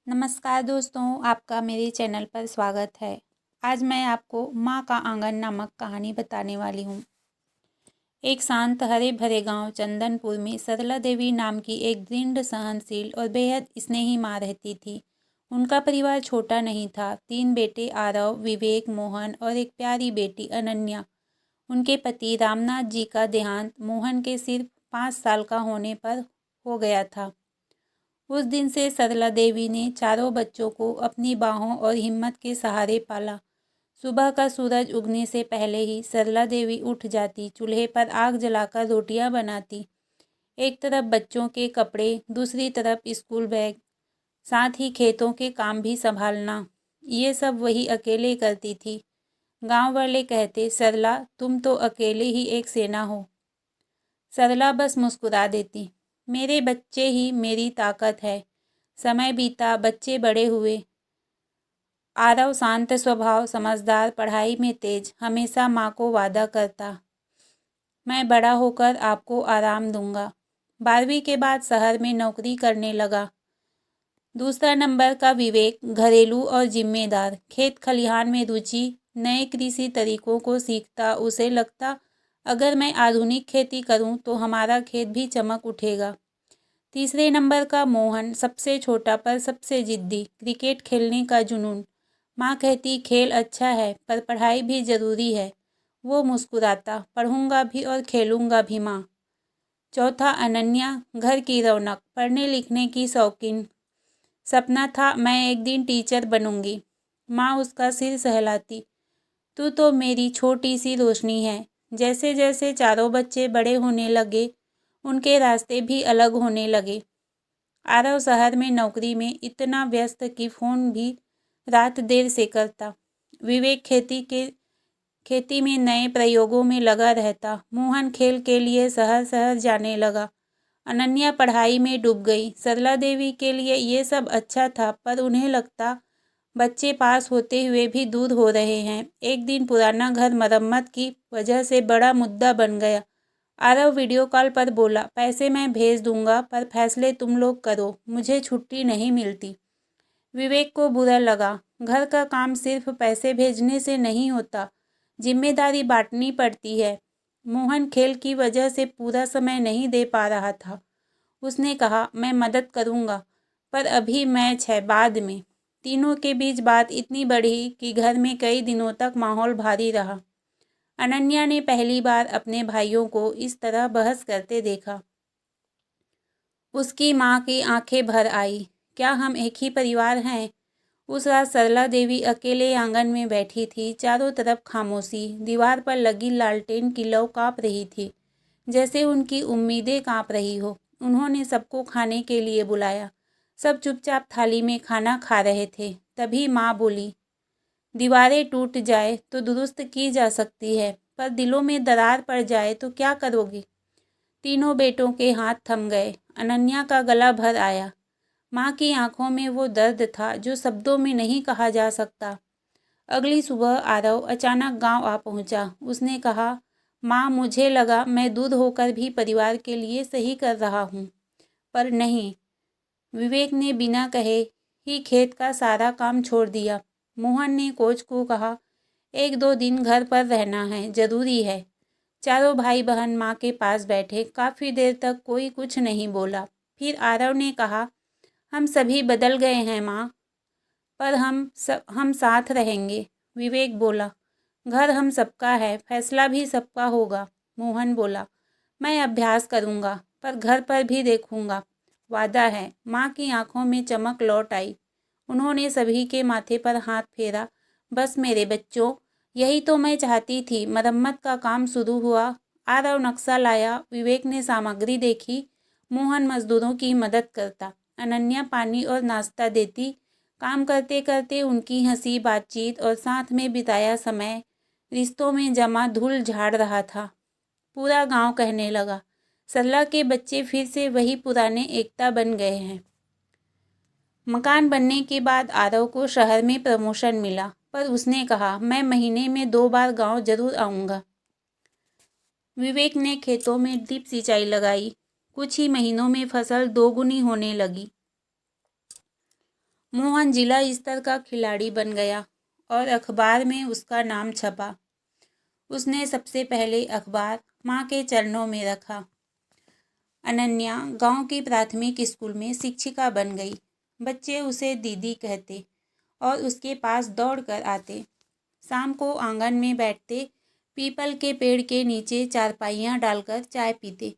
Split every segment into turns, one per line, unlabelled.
नमस्कार दोस्तों, आपका मेरे चैनल पर स्वागत है। आज मैं आपको माँ का आंगन नामक कहानी बताने वाली हूँ। एक शांत हरे भरे गांव चंदनपुर में सरला देवी नाम की एक दृढ़ सहनशील और बेहद स्नेही माँ रहती थी। उनका परिवार छोटा नहीं था। 3 बेटे आरव, विवेक, मोहन और एक प्यारी बेटी अनन्या। उनके पति रामनाथ जी का देहांत मोहन के सिर्फ 5 साल का होने पर हो गया था। उस दिन से सरला देवी ने चारों बच्चों को अपनी बाहों और हिम्मत के सहारे पाला। सुबह का सूरज उगने से पहले ही सरला देवी उठ जाती, चूल्हे पर आग जलाकर रोटियां बनाती। एक तरफ बच्चों के कपड़े, दूसरी तरफ स्कूल बैग, साथ ही खेतों के काम भी संभालना, ये सब वही अकेले करती थी। गांव वाले कहते, सरला तुम तो अकेले ही एक सेना हो। सरला बस मुस्कुरा देती, मेरे बच्चे ही मेरी ताकत है। समय बीता, बच्चे बड़े हुए। आरव शांत स्वभाव, समझदार, पढ़ाई में तेज, हमेशा माँ को वादा करता, मैं बड़ा होकर आपको आराम दूंगा। 12वीं के बाद शहर में नौकरी करने लगा। दूसरा नंबर का विवेक, घरेलू और जिम्मेदार, खेत खलिहान में रुचि, नए कृषि तरीकों को सीखता। उसे लगता, अगर मैं आधुनिक खेती करूं तो हमारा खेत भी चमक उठेगा। तीसरे नंबर का मोहन, सबसे छोटा पर सबसे जिद्दी, क्रिकेट खेलने का जुनून। माँ कहती, खेल अच्छा है पर पढ़ाई भी ज़रूरी है। वो मुस्कुराता, पढ़ूंगा भी और खेलूंगा भी माँ। चौथा अनन्या, घर की रौनक, पढ़ने लिखने की शौकीन, सपना था मैं एक दिन टीचर बनूंगी। माँ उसका सिर सहलाती, तू तो मेरी छोटी सी रोशनी है। जैसे जैसे चारों बच्चे बड़े होने लगे, उनके रास्ते भी अलग होने लगे। आरव शहर में नौकरी में इतना व्यस्त कि फ़ोन भी रात देर से करता। विवेक खेती में नए प्रयोगों में लगा रहता। मोहन खेल के लिए शहर शहर जाने लगा। अनन्या पढ़ाई में डूब गई। सरला देवी के लिए ये सब अच्छा था, पर उन्हें लगता, बच्चे पास होते हुए भी दूर हो रहे हैं। एक दिन पुराना घर मरम्मत की वजह से बड़ा मुद्दा बन गया। आरव वीडियो कॉल पर बोला, पैसे मैं भेज दूंगा पर फैसले तुम लोग करो, मुझे छुट्टी नहीं मिलती। विवेक को बुरा लगा, घर का काम सिर्फ पैसे भेजने से नहीं होता, जिम्मेदारी बांटनी पड़ती है। मोहन खेल की वजह से पूरा समय नहीं दे पा रहा था। उसने कहा, मैं मदद करूंगा पर अभी मैच है, बाद में। तीनों के बीच बात इतनी बढ़ी कि घर में कई दिनों तक माहौल भारी रहा। अनन्या ने पहली बार अपने भाइयों को इस तरह बहस करते देखा। उसकी माँ की आंखें भर आई, क्या हम एक ही परिवार हैं? उस रात सरला देवी अकेले आंगन में बैठी थी। चारों तरफ खामोशी, दीवार पर लगी लालटेन की लौ काँप रही थी, जैसे उनकी उम्मीदें काँप रही हो। उन्होंने सबको खाने के लिए बुलाया। सब चुपचाप थाली में खाना खा रहे थे। तभी माँ बोली, दीवारें टूट जाए तो दुरुस्त की जा सकती है, पर दिलों में दरार पड़ जाए तो क्या करोगे? तीनों बेटों के हाथ थम गए। अनन्या का गला भर आया। माँ की आंखों में वो दर्द था जो शब्दों में नहीं कहा जा सकता। अगली सुबह आरव अचानक गांव आ पहुंचा। उसने कहा, माँ मुझे लगा मैं दूर होकर भी परिवार के लिए सही कर रहा हूँ, पर नहीं। विवेक ने बिना कहे ही खेत का सारा काम छोड़ दिया। मोहन ने कोच को कहा, 1-2 दिन घर पर रहना है, ज़रूरी है। चारों भाई बहन माँ के पास बैठे। काफ़ी देर तक कोई कुछ नहीं बोला। फिर आरव ने कहा, हम सभी बदल गए हैं माँ, पर हम साथ रहेंगे। विवेक बोला, घर हम सबका है, फैसला भी सबका होगा। मोहन बोला, मैं अभ्यास करूँगा पर घर पर भी देखूँगा, वादा है। माँ की आंखों में चमक लौट आई। उन्होंने सभी के माथे पर हाथ फेरा, बस मेरे बच्चों, यही तो मैं चाहती थी। मरम्मत का काम शुरू हुआ। आरव नक्शा लाया, विवेक ने सामग्री देखी, मोहन मजदूरों की मदद करता, अनन्या पानी और नाश्ता देती। काम करते करते उनकी हंसी, बातचीत और साथ में बिताया समय रिश्तों में जमा धूल झाड़ रहा था। पूरा गांव कहने लगा, सरला के बच्चे फिर से वही पुराने एकता बन गए हैं। मकान बनने के बाद आरव को शहर में प्रमोशन मिला, पर उसने कहा, मैं महीने में 2 बार गांव जरूर आऊँगा। विवेक ने खेतों में ड्रिप सिंचाई लगाई। कुछ ही महीनों में फसल दोगुनी होने लगी। मोहन जिला स्तर का खिलाड़ी बन गया और अखबार में उसका नाम छपा। उसने सबसे पहले अखबार माँ के चरणों में रखा। अनन्या गांव की प्राथमिक स्कूल में शिक्षिका बन गई। बच्चे उसे दीदी कहते और उसके पास दौड़ कर आते। शाम को आंगन में बैठते, पीपल के पेड़ के नीचे चारपाइयाँ डालकर चाय पीते।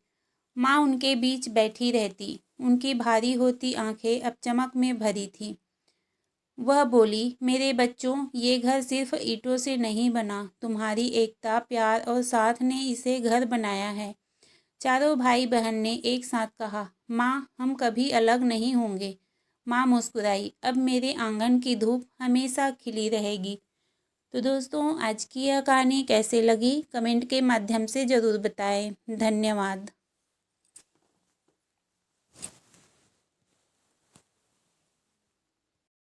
माँ उनके बीच बैठी रहती। उनकी भारी होती आंखें अब चमक में भरी थीं। वह बोली, मेरे बच्चों, ये घर सिर्फ ईंटों से नहीं बना, तुम्हारी एकता, प्यार और साथ ने इसे घर बनाया है। चारों भाई बहन ने एक साथ कहा, माँ, हम कभी अलग नहीं होंगे। माँ मुस्कुराई, अब मेरे आंगन की धूप हमेशा खिली रहेगी। तो दोस्तों, आज की यह कहानी कैसे लगी कमेंट के माध्यम से ज़रूर बताएं। धन्यवाद।